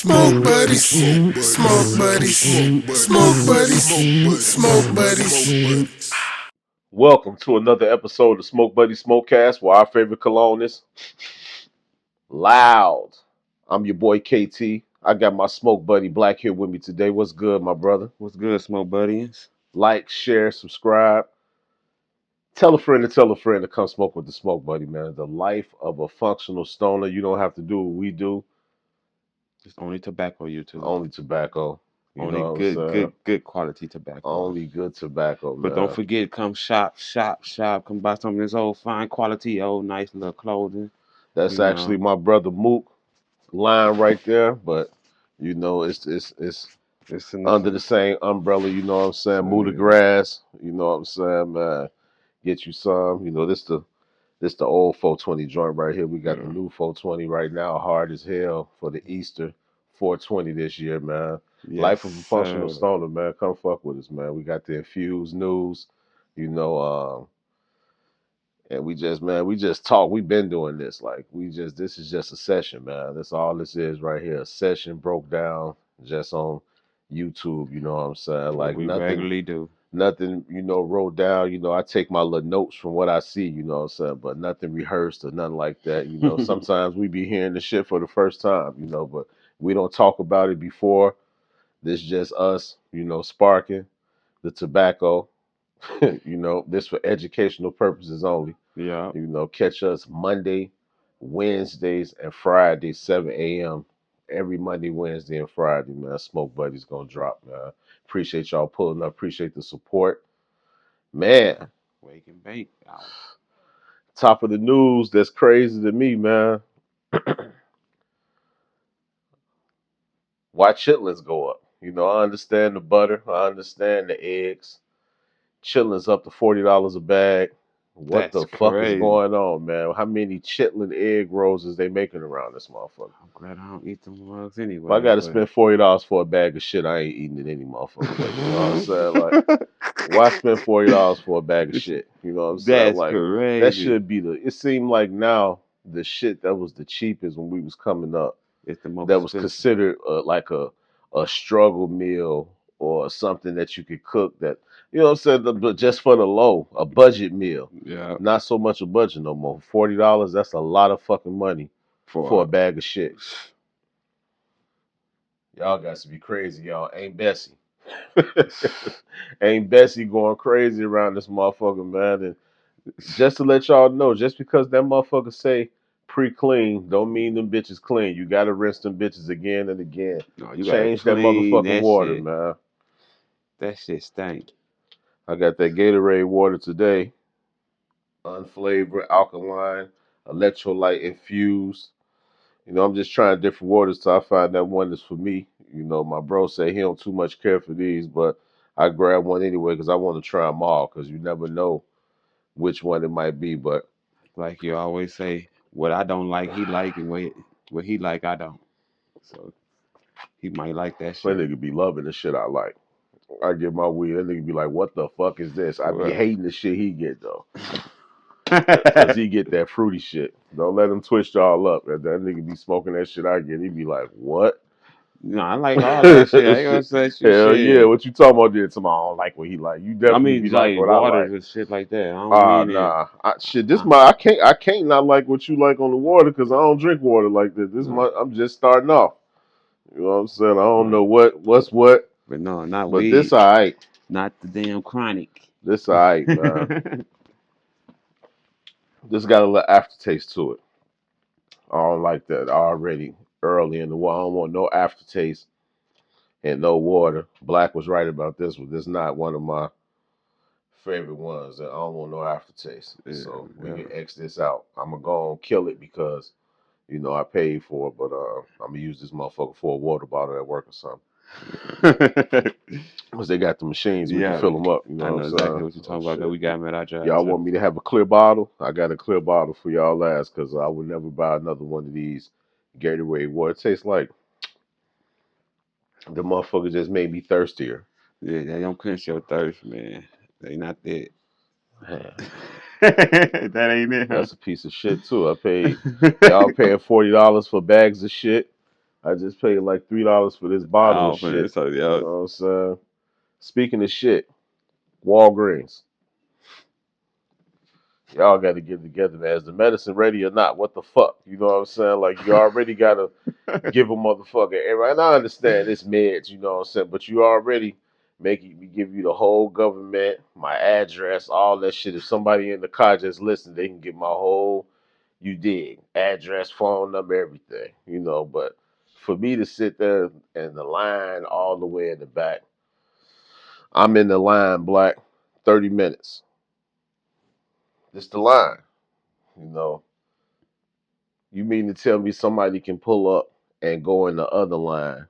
Smoke buddies, smoke buddies, smoke buddies, smoke buddies. Welcome to another episode of Smoke Buddy Smokecast, where our favorite cologne is loud. I'm your boy KT. I got my smoke buddy Black here with me today. What's good, my brother? What's good, smoke buddies? Like, share, subscribe. Tell a friend to come smoke with the smoke buddy, man. The life of a functional stoner. You don't have to do what we do. It's only tobacco, YouTube. Only tobacco. You Only know what I'm good, saying? good quality tobacco. Only good tobacco, But don't man. forget, come shop. Come buy some of this old fine quality, old nice little clothing. That's You actually know, my brother Mook line right there, but it's it's in under the same umbrella, you know what I'm saying? Move the grass, you know what I'm saying, man. Get you some. This the old 420 joint right here. We got the yeah. new 420 right now, hard as hell for the Easter 420 this year, man. Yes, Life of a functional sir. stoner, man. Come fuck with us, man. We got the infused newz, you know, and we just talk. We've been doing this. This is just a session, man. That's all this is right here. A session broke down just on YouTube, you know what I'm saying? What Like we nothing, regularly do. nothing, wrote down. I take my little notes from what I see, you know what I'm saying? But nothing rehearsed or nothing like that. Sometimes we be hearing the shit for the first time, but we don't talk about it before. This just us, sparking the tobacco, this for educational purposes only. Yeah. Catch us Monday, Wednesdays, and Fridays, 7 a.m. Every Monday, Wednesday, and Friday, man. Smoke Buddy's gonna drop, man. Appreciate y'all pulling up. Appreciate the support. Man, Wake and bake. Out. top of the news that's crazy to me, man. Why chitlins go up? I understand the butter. I understand the eggs. Chitlins up to $40 a bag. What That's the fuck is crazy. going on, man? How many chitlin egg rolls is they making around this motherfucker? I'm glad I don't eat them mugs If I anyway, gotta but spend $40 for a bag of shit, I ain't eating it any motherfucking way. You know what I'm saying? Like, why spend $40 for a bag of shit? You know what I'm saying? That's Like, that crazy. should be it seemed like now the shit that was the cheapest when we was coming up, It's the most that was expensive. considered like a struggle meal or something that you could cook, that what I'm saying, but just for the low, a budget meal. Yeah. Not so much a budget no more. $40, that's a lot of fucking money for For a bag of shit. Y'all got to be crazy, y'all. Ain't Bessie. Ain't Bessie going crazy around this motherfucker, man. And just to let y'all know, just because that motherfucker say pre-clean, don't mean them bitches clean. You gotta rinse them bitches again and again. no, you gotta Change that clean motherfucking that water, shit. man. That shit stink. I got that Gatorade water today, unflavored, alkaline, electrolyte infused. I'm just trying different waters till I find that one that's for me. My bro say he don't too much care for these, but I grab one anyway because I want to try them all, because you never know which one it might be. But Like you always say, what I don't like, he like, and what he like, I don't. So he might like that that shit. nigga be loving the shit I like. I get my weed, that nigga be like, what the fuck is this? I be Well, hating the shit he get, though. Because he get that fruity shit. Don't let him twist y'all up. If that nigga be smoking that shit I get, he be like, what? no, I like all that shit. I ain't gonna say Hell yeah, shit. what you talking about? Then tomorrow, I don't like what he like. You I definitely mean, be like like what I like. waters and shit like that. I don't Ah, mean it. nah. Shit, this Uh, my I can't not like what you like on the water, because I don't drink water like this. This no, my I'm just starting off. You know what I'm saying? I don't no, know what's what, but no, not but this weed. alright. Not the damn chronic. This alright, man. This got a little aftertaste to it. I don't like that already early in the war. I don't want no aftertaste and no water. Black was right about this one. This is not one of my favorite ones. I don't want no aftertaste. Yeah, So we yeah. can X this out. I'm gonna go and kill it because I paid for it, but I'm gonna use this motherfucker for a water bottle at work or something. Cause they got the machines, we can Yeah, fill them up. You know I what know I'm exactly saying? what you're So talking about. 'Cause shit. we got them at our job Y'all too. want me to have a clear bottle? I got a clear bottle for y'all last, because I would never buy another one of these Gatorade water. It tastes like the motherfucker just made me thirstier. Yeah, they don't quench your thirst, man. They not that. Man, That ain't it, huh? that's a piece of shit too. Y'all paying $40 for bags of shit. I just paid like $3 for this bottle of Oh, man, shit. so You yeah. know what I'm saying? Speaking of shit, Walgreens. Y'all got to get together, man. Is the medicine ready or not? What the fuck? You know what I'm saying? Like, you already got to give a motherfucker. And I understand it's meds, you know what I'm saying? But you already making me give you the whole government, my address, all that shit. If somebody in the car just listen, they can get my whole, you dig, address, phone number, everything, you know. But for me to sit there in the line all the way in the back, I'm in the line, black, 30 minutes. It's the line, you know. You mean to tell me somebody can pull up and go in the other line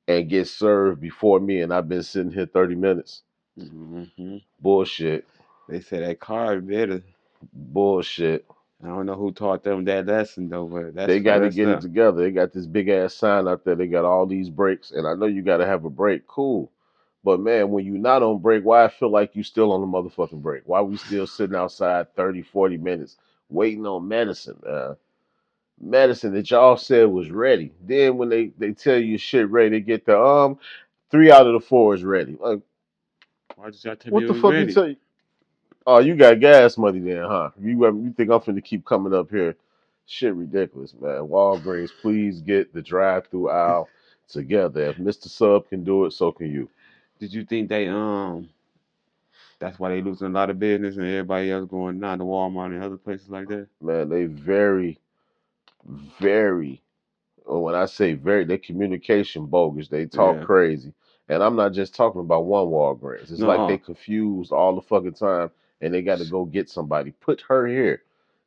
and get served before me and I've been sitting here 30 minutes? Hmm. Bullshit. They say that car better. Bullshit. I don't know who taught them that lesson though, but that's They got to messed get it up. together. They got this big ass sign out there. They got all these breaks. And I know you got to have a break. Cool. But man, when you not on break, why I feel like you still on the motherfucking break? Why we still sitting outside 30, 40 minutes waiting on medicine, man? Medicine that y'all said was ready. Then when they tell you shit ready, they get the 3 out of the 4 is ready. Like, Why did y'all tell me what it the was fuck you ready? tell you? Oh, you got gas money then, huh? You think I'm finna keep coming up here? Shit ridiculous, man. Walgreens, please get the drive-through aisle together. If Mr. Sub can do it, so can you. Did you think that's why they losing a lot of business and everybody else going down to Walmart and other places like that? Man, they very, very, when I say very, they communication bogus. They talk Yeah. crazy. And I'm not just talking about one Walgreens. It's like they No. confused all the fucking time and they got to go get somebody. Put her here.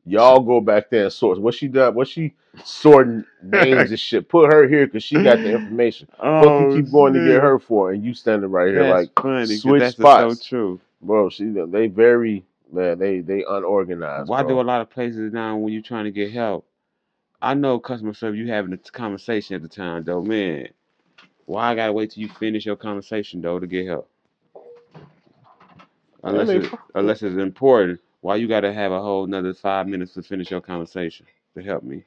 Y'all go back there and sort. What she done? What she sorting names and shit? Put her here because she got the information. Fuck you Oh keep going to get shit. her for, and you standing right here That's like funny because switch that's just so spots, true. bro. They very, man. They unorganized, Why do bro. a lot of places now when you're trying to get help? I know customer service, you having a conversation at the time though, man. Why I gotta wait till you finish your conversation though to get help? Man, Unless it's important. Why you gotta have a whole another 5 minutes to finish your conversation to help me?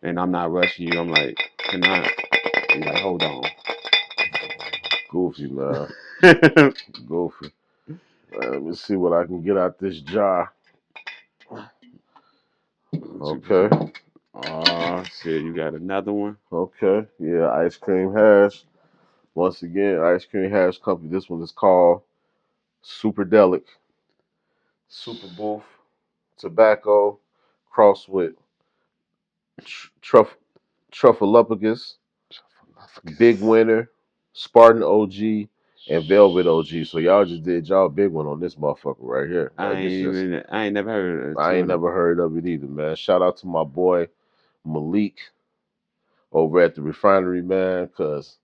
And I'm not rushing you. I'm like, can I? You like, hold on. goofy, man. Goofy. Let me see what I can get out this jar. Okay. Oh shit, you got another one? Okay. Yeah, ice cream hash. Once again, ice cream hash company. This one is called Super Delic. Super Booth. Tobacco. Cross with truff, Truffleupicus. Big Winner. Spartan OG. And Velvet OG. So y'all just did y'all big one on this motherfucker right here. Like it's just, I ain't never heard of I two ain't of them. never heard of it either, man. Shout out to my boy Malik over at the refinery, man, because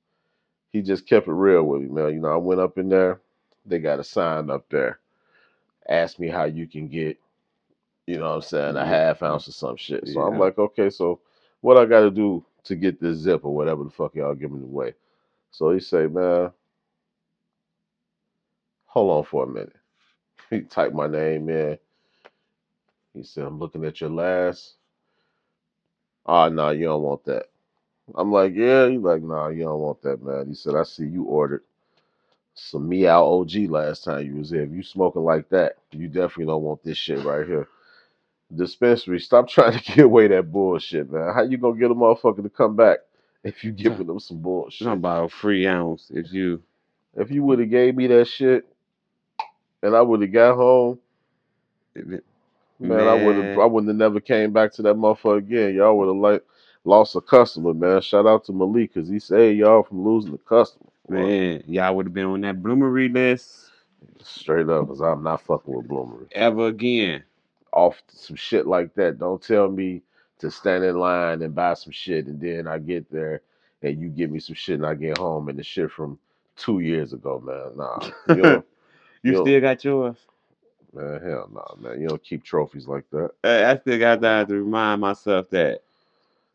he just kept it real with me, man. You know, I went up in there, they got a sign up there. Ask me how you can get, you know what I'm saying, a Yeah, half ounce or some shit. So I'm yeah. like, okay, so what I gotta do to get this zip or whatever the fuck y'all giving away? So he say, man, hold on for a minute. He typed my name in. He said, I'm looking at your last. Oh, no, you don't want that. I'm like, yeah. He's like, nah, you don't want that, man. He said, I see you ordered some Meow OG last time you was here. If you smoking like that, you definitely don't want this shit right here. Dispensary, stop trying to get away that bullshit, man. How you gonna get a motherfucker to come back if you Talk, giving them some talking bullshit? about a free ounce if you. If you would have gave me that shit and I would have got home, If it, man, I man, wouldn't have never came back to that motherfucker again. Y'all would have like lost a customer, man. Shout out to Malik because he saved y'all from losing a customer. Boy. man, y'all would have been on that bloomery list Straight up, because I'm not fucking with Bloomery. ever again. Off some shit like that. Don't tell me to stand in line and buy some shit, and then I get there and you give me some shit, and I get home and the shit from 2 years ago, man. Nah, You you don't, still got yours? man. Hell nah, man. You don't keep trophies like that. I still got time to remind myself that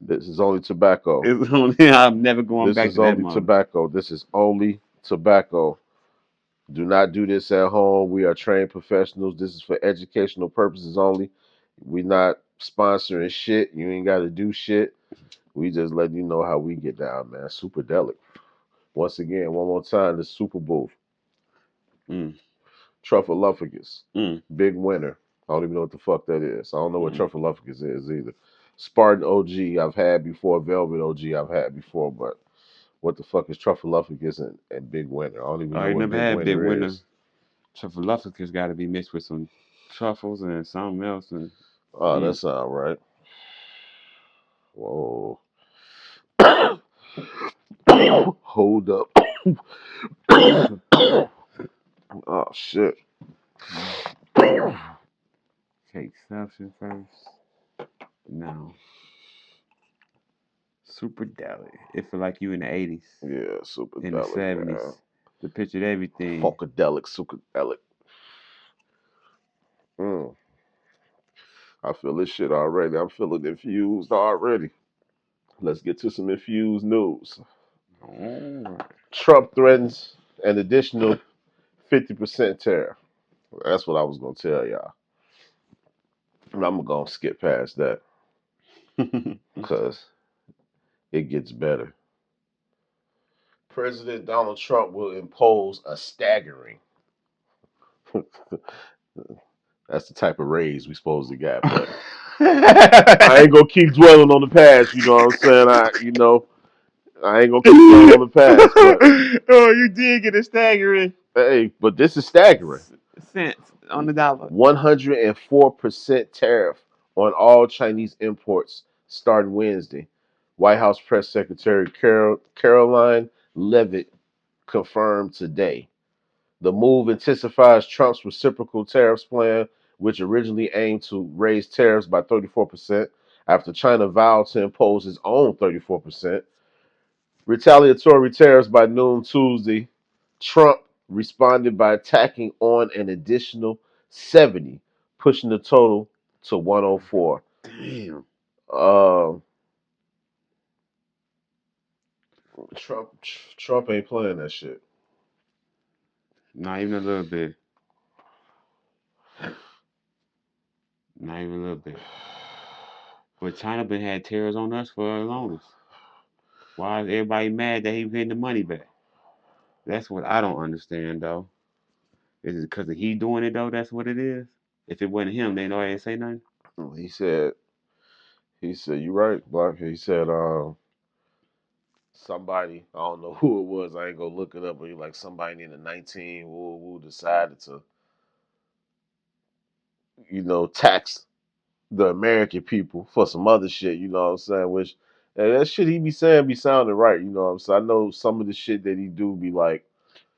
This is only tobacco. it's only I'm never going This back is to that only mother. tobacco. This is only tobacco. Do not do this at home. We are trained professionals. This is for educational purposes only. We not sponsoring shit. You ain't got to do shit. We just letting you know how we get down, man. Superdelic. Once again, one more time, the Super Bowl. Mm, Truffleuphagus. mm, Big winner. I don't even know what the fuck that is. I don't know what mm. Truffleuphagus is either. Spartan OG I've had before. Velvet OG I've had before, but what the fuck is Truffleuphagus and Big Winner? I don't even Oh, know you what never Big had big Winner winner. is. Truffleuphagus got to be mixed with some truffles and something else. And Oh, that mm. sound right. Whoa. Hold up. Oh shit. Cake substance first. No. Super deli. It feel like you in the 80s, Yeah, in the superdelic, man. 70s. The pictured everything. Funkadelic, superdelic. Mm, I feel this shit already. I'm feeling infused already. Let's get to some infused news. Alright. Trump threatens an additional 50% tariff. That's what I was gonna tell y'all. And I'm gonna skip past that because it gets better. President Donald Trump will impose a staggering. That's the type of raise we supposed to get, but I ain't gonna keep dwelling on the past. You know what I'm saying? I ain't gonna keep dwelling on the past, but Oh, you did get a staggering hey, but this is staggering. cents on the dollar. 104% tariff on all Chinese imports starting Wednesday. White House Press Secretary Caroline Levitt confirmed today. The move intensifies Trump's reciprocal tariffs plan, which originally aimed to raise tariffs by 34% after China vowed to impose its own 34%. Retaliatory tariffs by noon Tuesday. Trump responded by attacking on an additional 70, pushing the total to 104. Damn. Um, Trump Trump ain't playing that shit. Not even a little bit. Not even a little bit. But China been had tariffs on us for the longest. Why is everybody mad that he getting the money back? That's what I don't understand though. Is it because of he doing it though? That's what it is. If it wasn't him, they know I ain't say nothing. He said you right, Black. He said somebody, I don't know who it was, I ain't gonna look it up, but he like somebody in the 19 who decided to, tax the American people for some other shit, you know what I'm saying? Which that shit he be saying be sounding right, you know what I'm saying? I know some of the shit that he do be like,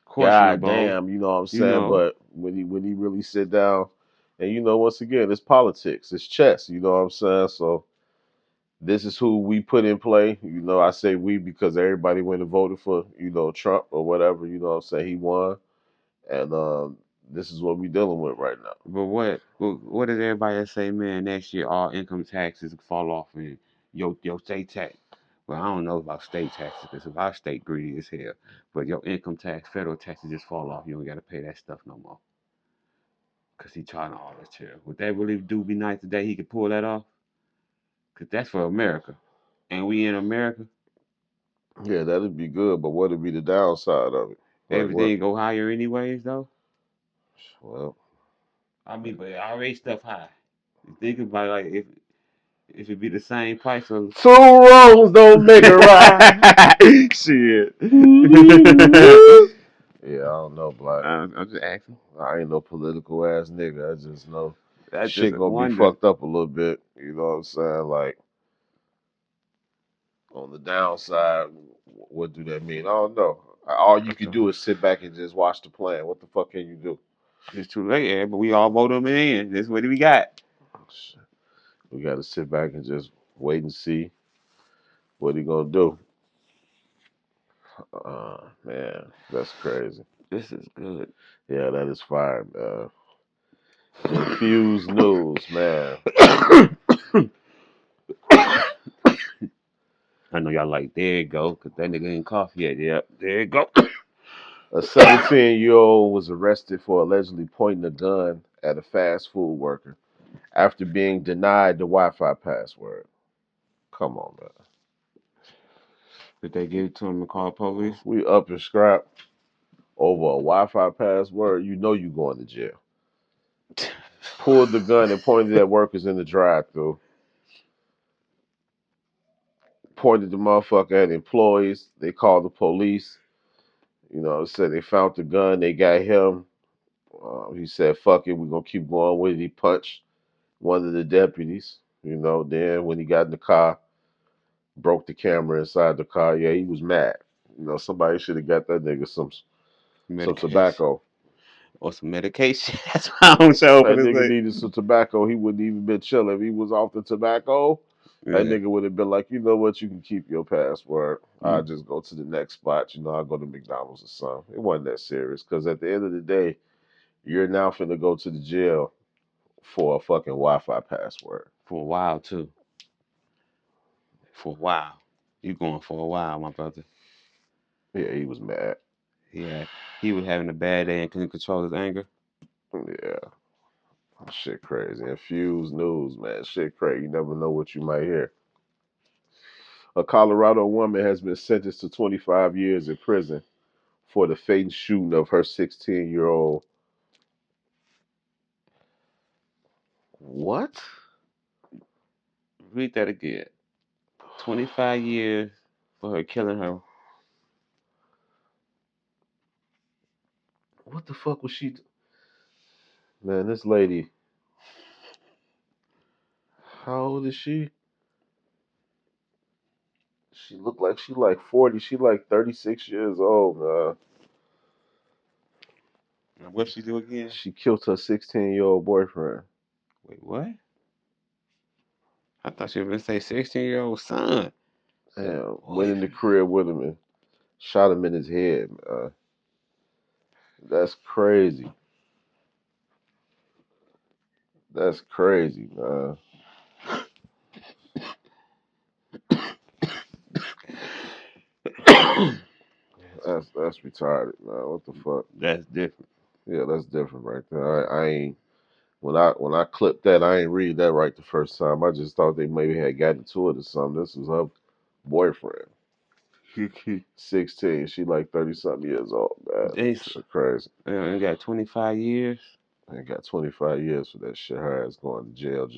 God Questionable, damn, you know what I'm you saying? know. But when he really sit down and once again, it's politics, it's chess, you know what I'm saying? So this is who we put in play. I say we because everybody went and voted for, Trump or whatever, you know what I'm saying? He won. And this is what we dealing with right now. But what does everybody say, man? Next year all income taxes fall off and your state tax. Well, I don't know about state taxes because if our state greedy as hell, but your income tax, federal taxes just fall off. You don't got to pay that stuff no more because he charging all this tariff. Would that really do be nice today? He could pull that off because that's for America, and we in America. Yeah, that'd be good, but what'd be the downside of it? Like what? Everything go higher anyways, though. Well, I mean, but already stuff high. You think about it, like if it be the same price of two wrongs don't make a right. shit. Yeah, I don't know, Black. I'm just asking. I ain't no political ass nigga. I just know That's just shit a gonna be wonder. fucked up a little bit. You know what I'm saying? Like on the downside, what do that mean? I don't know. All you can do is sit back and just watch the plan. What the fuck can you do? It's too late, yeah, but we all vote him in. That's what we got. We got to sit back and just wait and see what he gonna do. Man, that's crazy. This is good. Yeah, that is fire, man. Infused news, man. I know y'all like, there you go, because that nigga ain't coffee yet. Yep, there you go. A 17-year-old was arrested for allegedly pointing a gun at a fast food worker after being denied the Wi-Fi password. Come on, man. Did they give it to him and call the police? We up and scrap over a Wi-Fi password. You know you going to jail. Pulled the gun and pointed at workers in the drive-thru. Pointed the motherfucker at employees. They called the police. Said they found the gun. They got him. He said, "Fuck it, we're gonna keep going with it." He punched one of the deputies. Then when he got in the car, broke the camera inside the car. Yeah, he was mad. Somebody should have got that nigga some Medication. tobacco. Or some medication. That's what I'm sure That gonna nigga say. needed some tobacco. He wouldn't even been chilling. If he was off the tobacco, that Yeah. nigga would have been like, you know what, you can keep your password. I Mm. just go to the next spot. I go to McDonald's or something. It wasn't that serious. Because at the end of the day, you're now finna go to the jail for a fucking Wi-Fi password. For a while too. For a while. You going for a while, my brother. Yeah, he was mad. Yeah. He was having a bad day and couldn't control his anger. Yeah, shit crazy. Infused news, man. Shit crazy. You never know what you might hear. A Colorado woman has been sentenced to 25 years in prison for the fatal shooting of her 16-year-old. What? Read that again. 25 years for her killing her. What the fuck was she? Man, this lady, how old is she? She looked like she like 40. She like 36 years old, man. What she do again? She killed her 16-year-old boyfriend. Wait, what? I thought she was gonna say 16-year-old son. Said Damn, went in the boyfriend. crib with him and shot him in his head, man. That's crazy. That's crazy, man. That's retarded, man. What the fuck? That's different. Yeah, that's different right there. I ain't when I clipped that, I ain't read that right the first time. I just thought they maybe had gotten to it or something. This was her boyfriend. 16. She like 30 something years old, man. They Shit crazy. got 25 years They got 25 years for that shit. Her ass going to jail.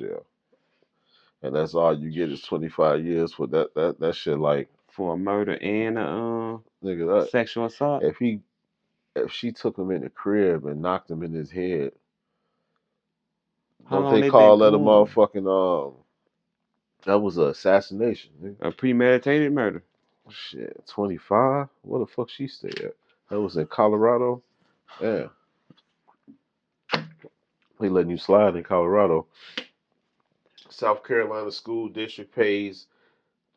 And that's all you get is 25 years for that shit like for a murder and a nigga that sexual assault. if she took him in the crib and knocked him in his head, How don't long they they been call that a going? motherfucking that was an assassination, nigga. A premeditated murder. Shit, 25? Where the fuck she stay at? That was in Colorado? Yeah. They letting you slide in Colorado. South Carolina school district pays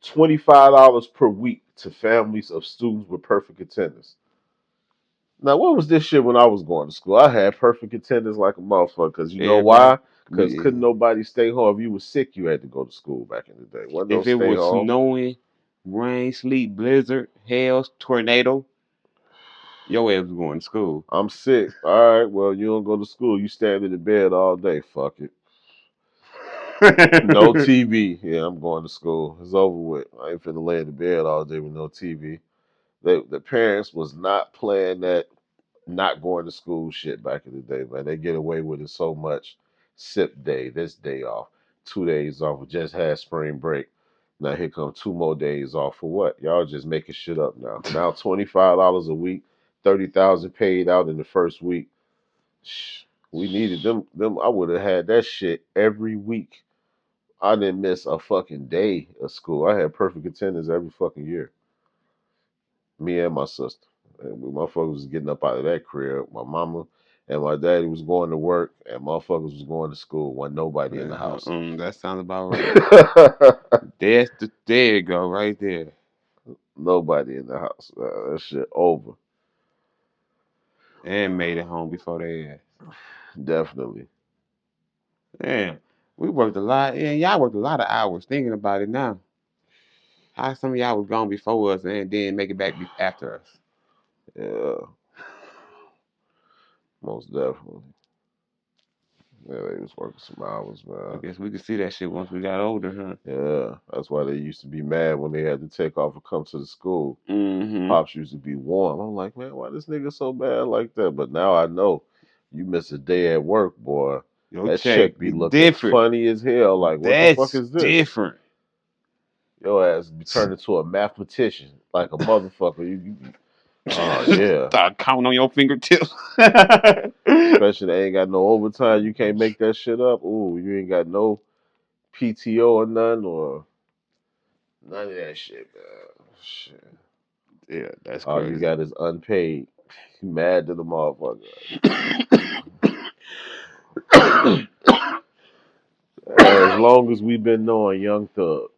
$25 per week to families of students with perfect attendance. Now, what was this shit when I was going to school? I had perfect attendance like a motherfucker. Cause you know Everybody. why? Cause couldn't nobody stay home. If you was sick, you had to go to school back in the day. Wasn't no If it stay was home. snowing, rain, sleet, blizzard, hail, tornado, your ass was going to school. I'm sick. All right, well, you don't go to school. You stand in the bed all day. Fuck it. No TV. Yeah, I'm going to school. It's over with. I ain't finna lay in the bed all day with no TV. The parents was not playing that not going to school shit back in the day, man. They get away with it so much. Sip day, this day off, 2 days off. We just had spring break. Now here come 2 more days off for what? Y'all just making shit up now. Now $25 a week, 30,000 paid out in the first week. Shh, we needed them. Them I would have had that shit every week. I didn't miss a fucking day of school. I had perfect attendance every fucking year. Me and my sister. And we motherfuckers was getting up out of that crib. My mama and my daddy was going to work, and motherfuckers was going to school. Wasn't nobody in the house. That sounds about right. There you go, right there. Nobody in the house. That shit over. And made it home before they ass. Definitely. Damn, we worked a lot. Yeah, y'all worked a lot of hours thinking about it now. How some of y'all was gone before us and then make it back after us? Yeah, most definitely. Yeah, they was working some hours, I man. guess we could see that shit once we got older, huh? Yeah, that's why they used to be mad when they had to take off and come to the school. Mm-hmm. Pops used to be warm. I'm like, man, why this nigga so bad like that? But now I know, you miss a day at work, boy. Your That check check be be looking different. funny as hell. Like, what the fuck That's is this? different. Your ass be turned into a mathematician, like a motherfucker. Oh yeah. Start counting on your fingertips. Especially they ain't got no overtime. You can't make that shit up. Ooh, you ain't got no PTO or none or none of that shit, man. Shit. Yeah, that's All you crazy. got is unpaid. You mad to the motherfucker. As long as we've been knowing Young Thug,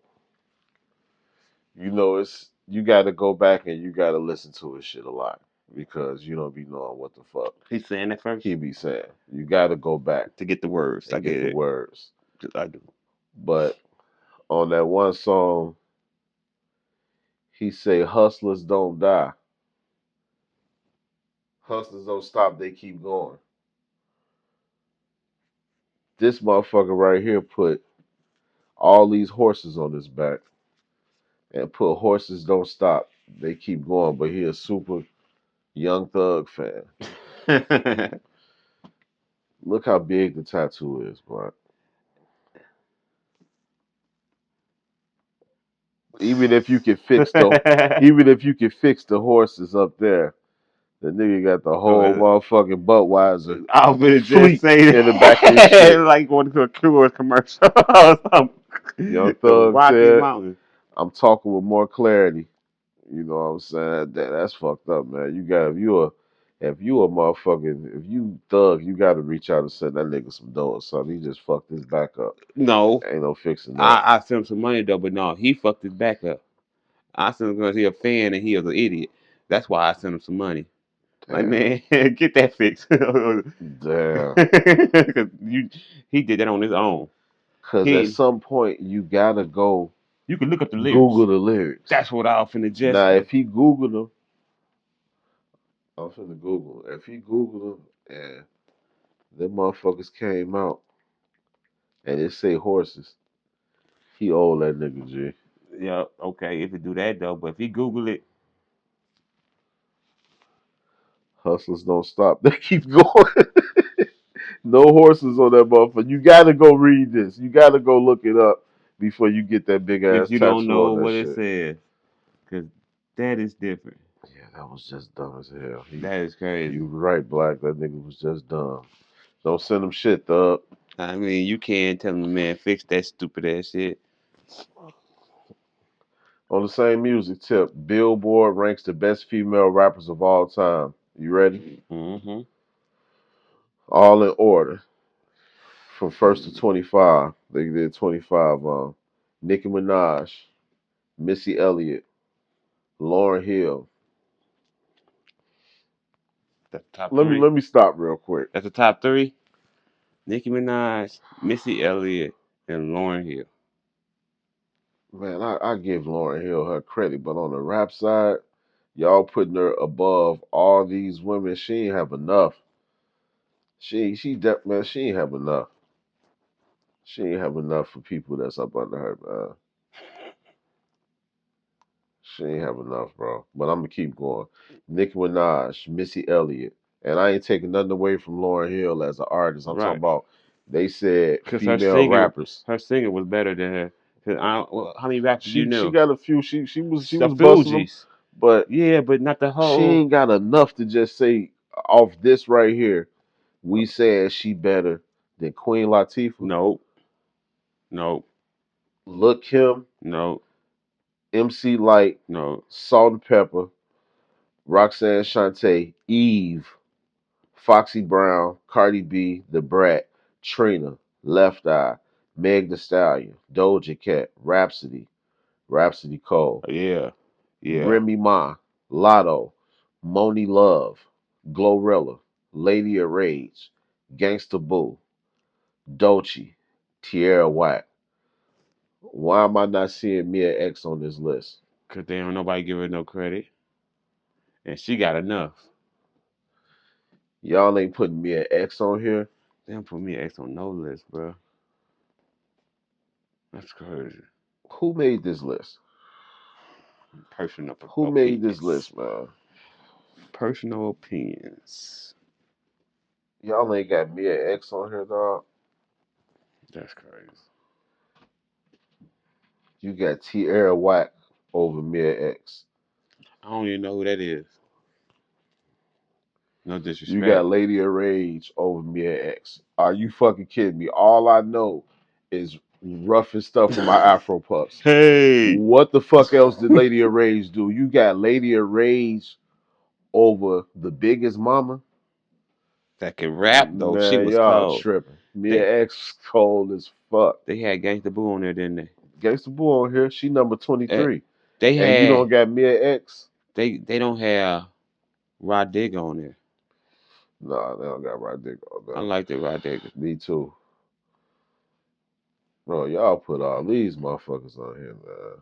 you know it's you got to go back and you got to listen to his shit a lot because you don't be knowing what the fuck He's saying that first he be saying. You got to go back to get the words. I and get get the it. words. I do. But on that one song, he say, "Hustlers don't die. Hustlers don't stop. They keep going." This motherfucker right here put all these horses on his back and put horses don't stop. They keep going. But he a super Young Thug fan. Look how big the tattoo is, bro. Even if you could fix the, even if you could fix the horses up there, the nigga got the whole motherfucking Budweiser I was gonna just fleet say in the back of his that, shit. like going to a Coors commercial or Young something. The Thug Rocky said, Mountain. "I'm talking with more clarity." You know what I'm saying? That's fucked up, man. You got if you a motherfucking if you thug, you gotta reach out and send that nigga some dough or something. He just fucked his back up. No, Ain't no fixing that. I sent him some money though, but no, he fucked his back up. I sent him because he a fan and he was an idiot. That's why I sent him some money. Like Damn. man, get that fixed. Damn. Cause he did that on his own. Cause at He some point you gotta go You can look up the Google lyrics. the lyrics. That's what I was finna just Now say. if he Googled them, I'm finna Google. If he Googled them and them motherfuckers came out and it say horses, he owe that nigga G. Yeah, okay, if you do that though, but if you Google it, Hustlers don't stop. They keep going. No horses on that motherfucker. You gotta go read this. You gotta go look it up before you get that big if ass you don't tattoo know on that what it shit. says, because that is different. Yeah, that was just dumb as hell. That is You crazy. right, Black. That nigga was just dumb. Don't send him shit, thug. I mean, you can't tell them, man, fix that stupid ass shit. On the same music tip, Billboard ranks the best female rappers of all time. You ready? Mm-hmm. All in order. From first to 25. They did 25. Nicki Minaj, Missy Elliott, Lauryn Hill. That's the top Let me three. let me stop real quick. That's the top three. Nicki Minaj, Missy Elliott, and Lauryn Hill. Man, I give Lauryn Hill her credit, but on the rap side, y'all putting her above all these women. She ain't have enough. Man, she ain't have enough. She ain't have enough for people that's up under her, man. She ain't have enough, bro. But I'm gonna keep going. Nicki Minaj, Missy Elliott, and I ain't taking nothing away from Lauryn Hill as an artist. I'm talking Right. about they said Cause female rappers. her singing was better than her. Cause well, how many rappers you She know? got a few. She The was busting them, Fugees. but Yeah, but not the she whole. ain't got enough to just say off this right here. We said she better than Queen Latifah, No, no, Lil Kim, no, MC Light, no. Salt and Pepper, Roxanne Shante, Eve, Foxy Brown, Cardi B, The Brat, Trina, Left Eye, Meg Thee Stallion, Doja Cat, Rhapsody Cole, Yeah, yeah. Remy Ma, Lotto, Moni Love, Glorilla, Lady of Rage, Gangsta Boo, Dolce, Tierra Whack. Why am I not seeing Mia X on this list? Cause they don't nobody give her no credit, and she got enough. Y'all ain't putting Mia X on here. They don't put me X on no list, bro. That's crazy. Who made this list? Personal Who made this opinions. list, man? Personal opinions. Y'all ain't got Mia X on here, dog. That's crazy. You got Tierra Whack over Mia X. I don't even know who that is. No You got disrespect. Lady of Rage over Mia X. Are you fucking kidding me? All I know is rough and stuff from my Afro Puffs. Hey, What the fuck else did Lady of Rage do? You got Lady of Rage over the biggest mama? that can rap though. She Man, was y'all cold. tripping. They Mia X cold as fuck. they had Gangsta Boo on there, didn't they? Gangsta Boo on here, she number Uh, 23. they And you don't had got Mia X? they don't have Rod Digger on there. Nah, they don't got right dick on I there. like the Rod Digger. Me too. Bro, y'all put all these motherfuckers on here, man.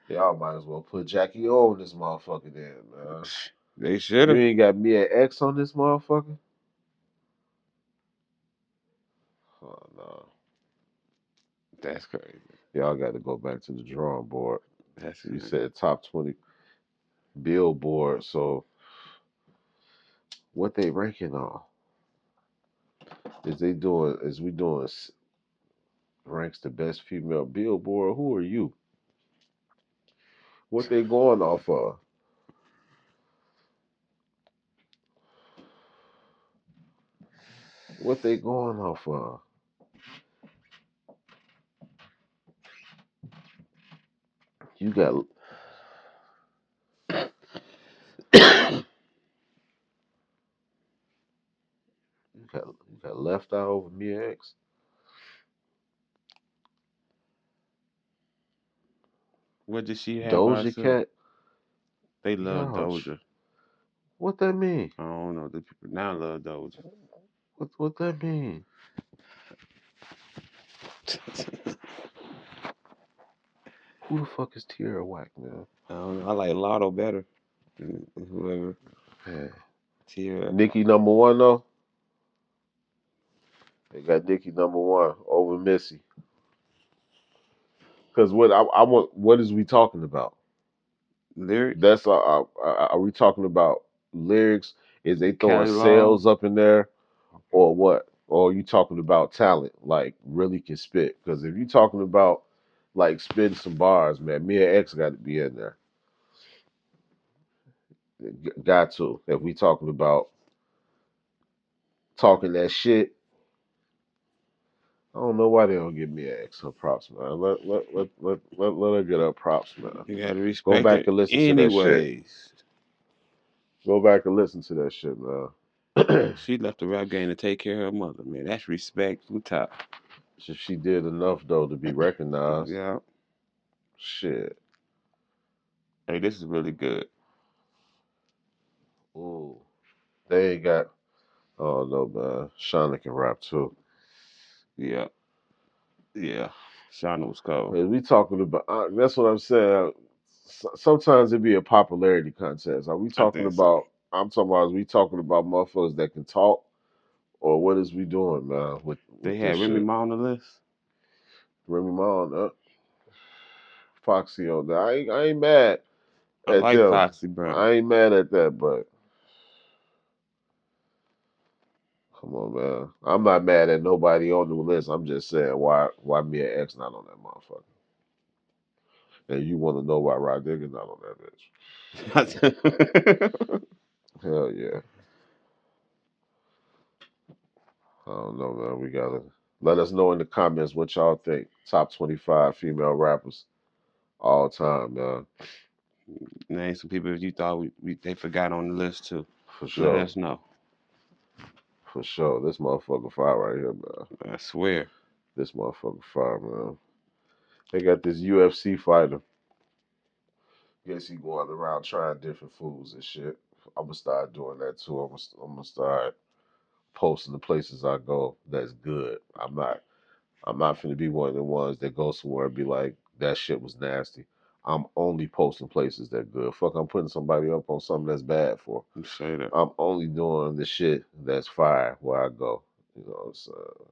Y'all might as well put Jackie O on this motherfucker then, man. They should You have. ain't got Mia X on this motherfucker? Oh, no. That's crazy. Y'all got to go back to the drawing board. That's You said top 20 Billboard, so what they ranking on? Is we doing ranks the best female Billboard? Who are you? What they going off of? What they going off of? You got you got Left Eye over Mia X. what did she have by Doja herself? Cat. They love Yo, Doja. what that mean? I don't know. The people now love Doja. What that mean? Who the fuck is Tierra Whack, man? I don't know. I like Lotto better than whoever. Man. Tierra. Nikki number one though. They got Nikki number one over Missy. Cause what I want, what is we talking about? Lyrics, That's are we talking about lyrics? Is they throwing catalog. sales up in there Okay. or what? Or are you talking about talent, like really can spit? Because if you talking about like spitting some bars, man, Mia X got to be in there. Got to. If we talking about talking that shit, I don't know why they don't give Mia X her props, man. Let her get her props, man. You gotta Go respect back it and listen to that shit. anyways. Go back and listen to that shit, man. She left the rap game to take care of her mother, man. That's respect from top. She did enough though to be recognized. Yeah. Shit. Hey, this is really good. Ooh. They ain't got. Oh no, man. Shauna can rap too. Yeah. Yeah. Shauna was cold. Man, we talking about. That's what I'm saying. Sometimes it be a popularity contest. Are we I talking think so. about? I'm talking about. Is we talking about motherfuckers that can talk, or what is we doing, man? They With this had Remy shit. Ma on the list. Remy Ma on Foxy on that. I ain't mad I at like them. Foxy Brown. I ain't mad at that, but come on, man. I'm not mad at nobody on the list. I'm just saying why Mia X not on that motherfucker. And you want to know why Rod Digger not on that bitch? Hell yeah. I don't know, man. We gotta let us know in the comments what y'all think. Top 25 female rappers all time, man. Name some people you thought they forgot on the list too. For Let sure. us know. For sure. This motherfucker fire right here, man. I swear. This motherfucker fire, man. They got this UFC fighter. Guess he going around trying different foods and shit. I'm gonna start doing that too. I'm gonna start posting the places I go. That's good. I'm not finna be one of the ones that go somewhere and be like, that shit was nasty. I'm only posting places that good. Fuck, I'm putting somebody up on something that's bad for. Straight up. I'm only doing the shit that's fire where I go. You know, so,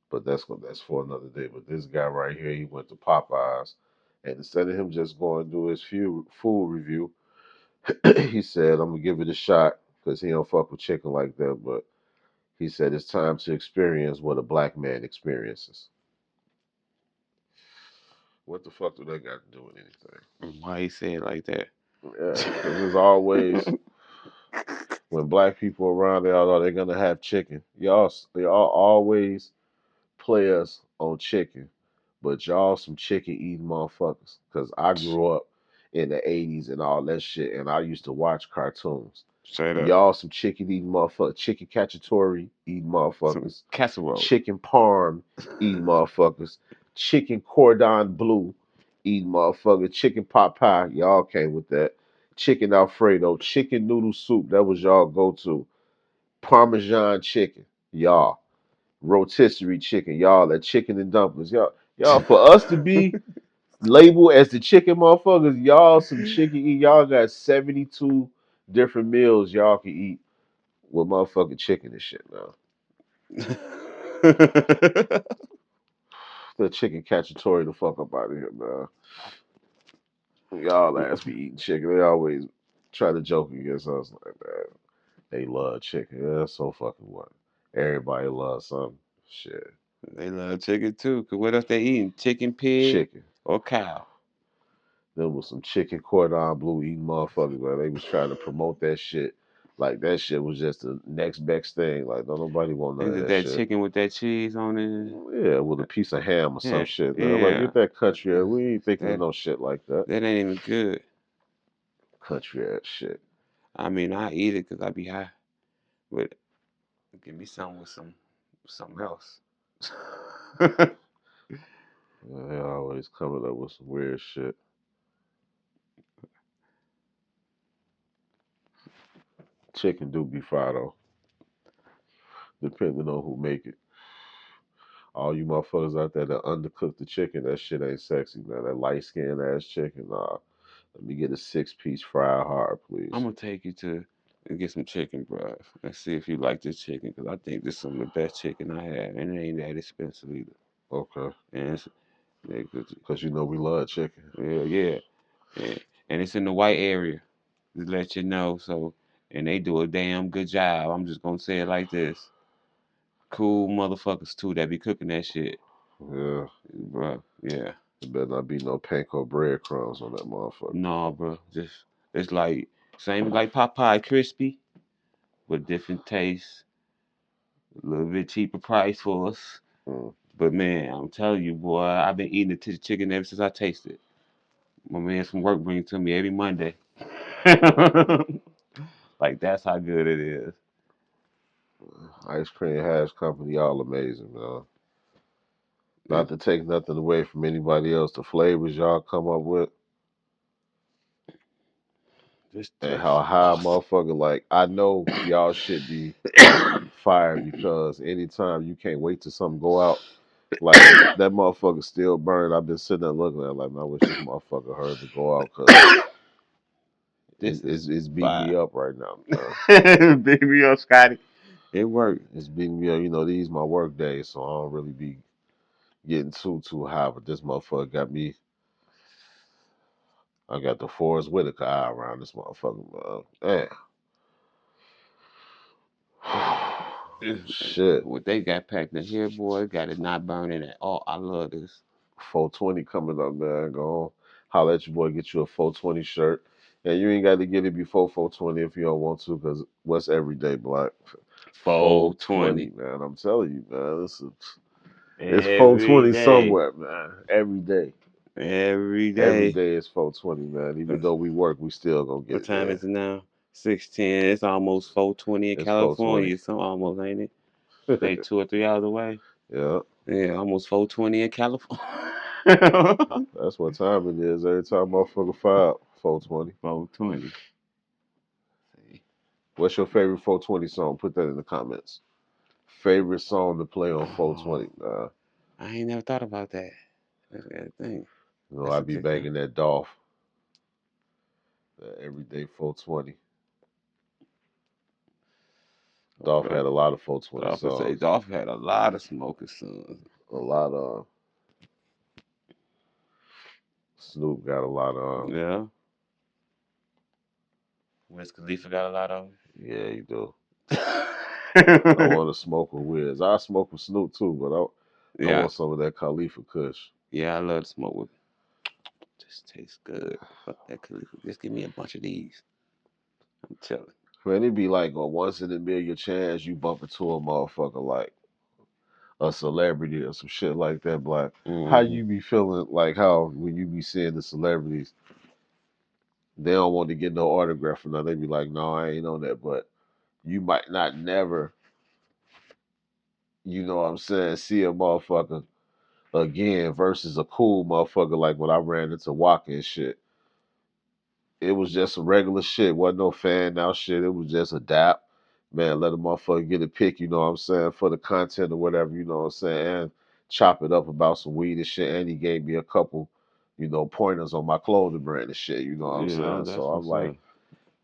but that's for another day. But this guy right here, he went to Popeyes, and instead of him just going to do his food review, he said, "I'm gonna give it a shot," because he don't fuck with chicken like that. But he said it's time to experience what a black man experiences. What the fuck do that got to do with anything? Why he said it like that? Yeah, because there's always when black people around, they're gonna have chicken. Y'all always play us on chicken, but y'all some chicken eating motherfuckers. Cause I grew up in the '80s and all that shit, and I used to watch cartoons. Straight up. Y'all some chicken eating motherfuckers, chicken cacciatore eating Some motherfuckers, casserole. chicken parm eating motherfuckers, chicken cordon bleu eating motherfuckers, chicken pot pie. Y'all came with that. Chicken Alfredo, chicken noodle soup. That was y'all go to. Parmesan chicken, y'all. Rotisserie chicken, y'all. That chicken and dumplings, y'all. For us to be labeled as the chicken motherfuckers, y'all some chicken eat. Y'all got 72 different meals y'all can eat with motherfucking chicken and shit now. The chicken cacciatore the fuck up out of here, man. Y'all ass be eating chicken. They always try to joke against us like that. They love chicken. Yeah, so fucking what? Everybody loves something. Shit. They love chicken too. Cause what else they eating? Chicken, pig, Chicken. or cow? There was some chicken cordon bleu eating motherfuckers, man. They was trying to promote that shit. Like that shit was just the next best thing. Like don't nobody want none Is of it that that shit. chicken with that cheese on it? Yeah, with a piece of ham or some Yeah, shit, man. Like yeah. get that country ass. We ain't thinking of That no shit like that. that ain't even good. Country ass shit. I mean, I eat it 'cause I be high, but give me some with something else. Yeah, they always coming up with some weird shit. Chicken do be fire though, depending on who make it. All you motherfuckers out there that undercook the chicken, that shit ain't sexy, man. That light skinned ass chicken, nah. Let me get a 6-piece fried hard, I'm please. gonna take you to and get some chicken, bro. Let's see if you like this chicken, 'cause I think this is some of the best chicken I had, and it ain't that expensive either. Okay. And it's, yeah, 'cause- Cause you know we love chicken. yeah, yeah. And it's in the white area. To let you know, so and they do a damn good job. I'm just gonna say it like this. Cool motherfuckers too that be cooking that shit, Yeah. bro. Yeah. There better not be no panko breadcrumbs on that motherfucker. No, bro. Just it's like same like Popeye crispy, but different taste, a little bit cheaper price for us. Mm. But man, I'm telling you, boy, I've been eating the chicken ever since I tasted it. My man from work brings it to me every Monday. Like that's how good it is. Ice Cream Hash Company, y'all amazing, man. Not It's to take nothing away from anybody else, the flavors y'all come up with, this and tastes how high awesome. motherfucker, like, I know y'all should be fire because anytime you can't wait till something go out, like, that motherfucker still burning. I've been sitting there looking at it like, man, I wish this motherfucker heard to go out because This is it's beating me fire. up right now, man. Big me up, Scotty. It worked. It's beating me up. You know, these my work days, so I don't really be getting too high. But this motherfucker got me. I got the Forrest Whitaker eye around this motherfucker, man. Damn. Shit. What they got packed in here, boy, got it not burning at all. I love this. 420 coming up, man. Go on. Holla at your boy, get you a 420 shirt. And you ain't got to get it before 420 if you don't want to, because what's everyday black? 420, 420 man. I'm telling you, man. It's every 420 day. somewhere, man. Every day. Every Every day. day is 420, man. Even though we work, we still gonna get What it time in. is it now? 6:10. It's almost 4:20 in It's 420. California. Some almost ain't it? They 2 or 3 hours away. Yeah, Yeah, almost 4:20 in California. that's what time it is. Every time motherfucker file 420. 4:20. What's your favorite 420 song? Put that in the comments. Favorite song to play on Oh, 420. I ain't never thought about that. That's a good thing. You know, That's I a be good kind. banging that Dolph, everyday 420. Dolph But had a lot of 420 Dolph would say songs. Dolph had a lot of smoking sons. A lot of Snoop got a lot of. Yeah. Wiz Khalifa got a lot of Yeah, you do. I them. want to smoke with Wiz. I smoke with Snoop too, but I Yeah. want some of that Khalifa Kush. Yeah, I love to smoke with. Just tastes good. Fuck that Khalifa. Just give me a bunch of these. I'm telling. Man, it be like a once in a million chance you bump into a motherfucker like a celebrity or some shit like that. Like, how Mm-hmm. you be feeling like how when you be seeing the celebrities, they don't want to get no autograph or nothing. They be like, no, I ain't on that. But you might not never, you know what I'm saying, see a motherfucker again versus a cool motherfucker like when I ran into Walker and shit. It was just some regular shit. Wasn't no fan now shit. It was just a dap. Man, let a motherfucker get a pick, you know what I'm saying, for the content or whatever, you know what I'm saying, and chop it up about some weed and shit. And he gave me a couple, pointers on my clothing brand and shit, you know what I'm Yeah, saying? So that's I'm what's like, up.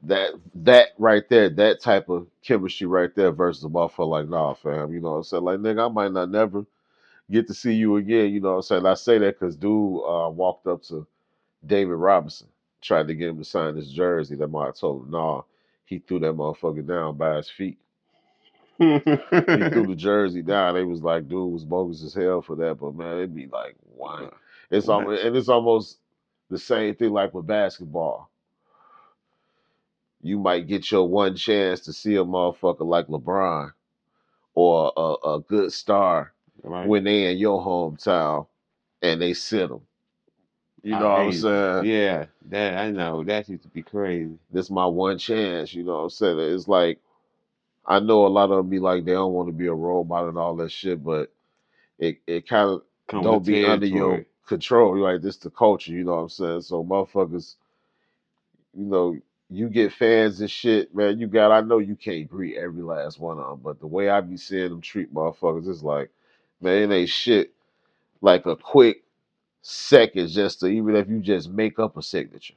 that right there, that type of chemistry right there versus a motherfucker like, nah, fam, you know what I'm saying? Like, nigga, I might not never get to see you again, you know what I'm saying? I say that because dude walked up to David Robinson, tried to get him to sign his jersey. That mother told him, nah, he threw that motherfucker down by his feet. He threw the jersey down. They was like, dude was bogus as hell for that. But man, it'd be like one. It's What? almost, and it's almost the same thing like with basketball. You might get your one chance to see a motherfucker like LeBron or a good star Right? when they in your hometown and they sit them. You I know what I'm hate it. saying? Yeah, that I know. That used to be crazy. This my one chance. You know what I'm saying? It's like I know a lot of them be like they don't want to be a role model and all that shit, but it kind of Come with don't the be under your territory. control. You're like this the culture, you know what I'm saying? So motherfuckers, you know, you get fans and shit, man. I know you can't greet every last one of them, but the way I be seeing them treat motherfuckers is like, man, it ain't shit. Like a quick second just to even if you just make up a signature,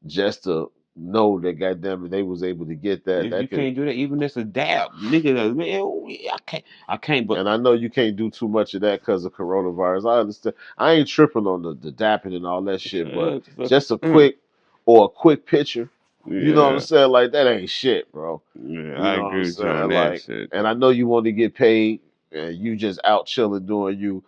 just to know that goddamn it, they was able to get that. If you That could. can't do that, even as a dab, nigga, man, I can't. I can't. But And I know you can't do too much of that because of coronavirus. I understand. I ain't tripping on the dapping and all that shit, but just a quick or a quick picture, you know what I'm yeah, saying? Like that ain't shit, bro. yeah, You I know what I'm agree with you on saying? that Like, shit. and I know you want to get paid, and you just out chilling doing you.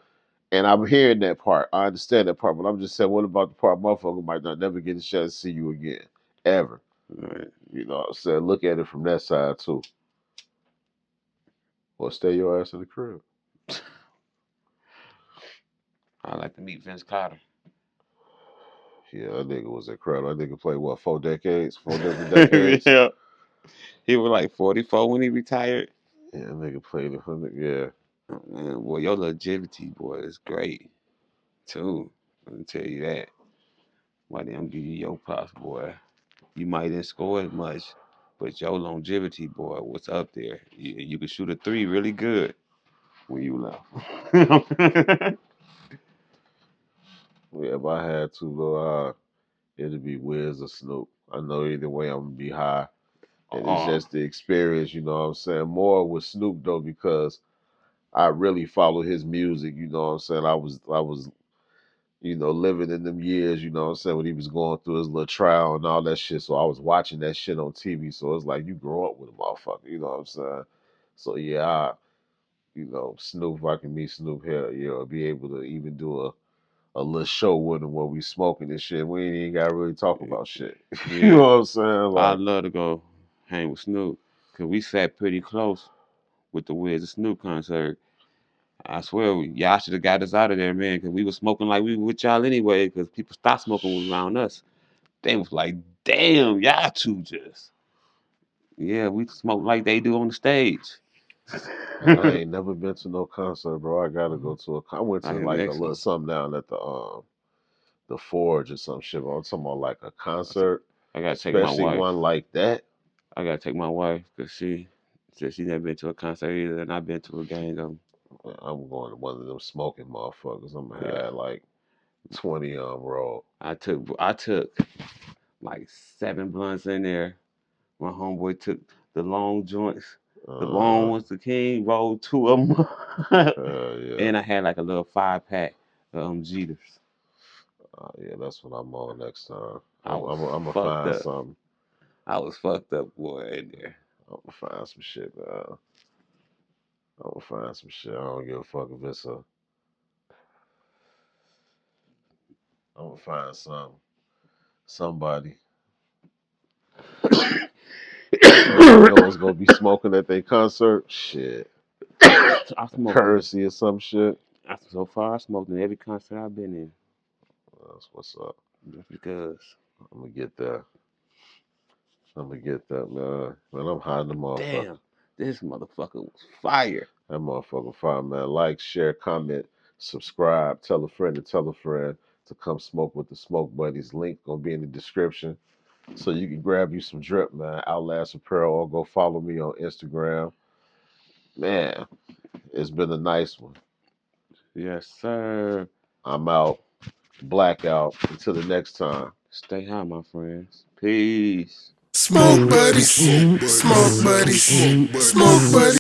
And I'm hearing that part. I understand that part, but I'm just saying, what about the part motherfucker might not never get a chance to see you again, ever? Right. You know what I'm saying? Look at it from that side too. Or stay your ass in the crib. I like to meet Vince Carter. Yeah, that nigga was incredible. That nigga played what, 4 decades, 4 different decades. Yeah, he was like 44 when he retired. Yeah, that nigga played it. Yeah, Oh, man, boy, your longevity, boy, is great too. Let me tell you that. Why they don't give you your props, boy? You might didn't score as much, but your longevity, boy, was up there. You could shoot a three really good when you left. yeah. If I had to go, it'd be Wiz or Snoop. I know either way I'm gonna be high, and it's Oh, just the experience. You know what I'm saying? More with Snoop though because I really follow his music. You know what I'm saying? I was living in them years. You know what I'm saying when he was going through his little trial and all that shit. So I was watching that shit on TV. So it's like you grow up with a motherfucker. You know what I'm saying? So yeah, Snoop, if I can meet Snoop here, be able to even do a little show with him where we smoking and shit. We ain't even gotta really talk about shit. You know yeah. what I'm saying? I'd Like, love to go hang with Snoop because we sat pretty close with the Wiz and Snoop concert. I swear, y'all should have got us out of there, man, because we was smoking like we were with y'all anyway because people stopped smoking around us. They was like, damn, y'all two just. Yeah, we smoke like they do on the stage. man, I ain't never been to no concert, bro. I gotta go to I went I to am like a little excellent. something down at the Forge or some shit. But I'm talking about like a I said, concert, I gotta take my especially wife. one like that. I gotta take my wife because she said she never been to a concert either, and I've been to a gang of them. I'm going to one of them smoking motherfuckers. I'm gonna Yeah, have like 20 roll. I took like 7 blunts in there. My homeboy took the long joints, the long Uh, ones, the king rolled 2 of them, yeah. and I had like a little 5 pack of Jeters. Yeah, that's what I'm on next time. I was I'm gonna fucked find up. something. I was fucked up, boy, in there. I'm gonna find some shit, man. I'm gonna find some shit. I don't give a fuck if it's a. I'm gonna find somebody. You know what's gonna be smoking at their concert? Shit, I a smoked in. currency or some shit. So far, I smoked in every concert I've been in. That's what's up. Just because. I'm gonna get that. I'm gonna get that, man. Man, I'm hiding the motherfucker. Damn, this motherfucker was fire. That motherfucker fire, man. Like, share, comment, subscribe, tell a friend to tell a friend to come smoke with the Smoke Buddies. Link gonna be in the description. So you can grab you some drip, man. Outlast Apparel, or go follow me on Instagram. Man, it's been a nice one. Yes, sir. I'm out. Blackout. Until the next time. Stay high, my friends. Peace. Smoke buddies, smoke buddies, smoke buddies.